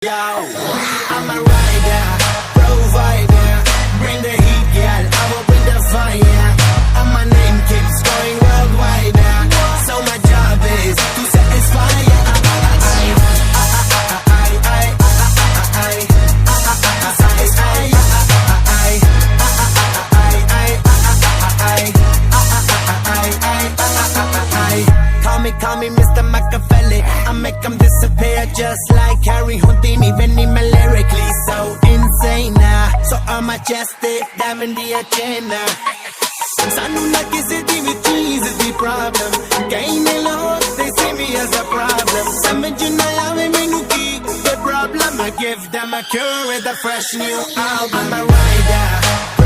Yo, I'm a rider, provider, bring the heat, girl, I will bring the fire, and my name keeps going worldwide, so my job is to satisfy ya. Call me Mr. Machiavelli. I make them disappear just like Harry Houdini. Venom lyrically so insane so I'm majestic, diving the agenda. Sanu na kisi di with Jesus the problem. Kain lo, they see me as a problem. Samajh na aave mainu ki the problem. I give them a cure with a fresh new album. I'm a rider.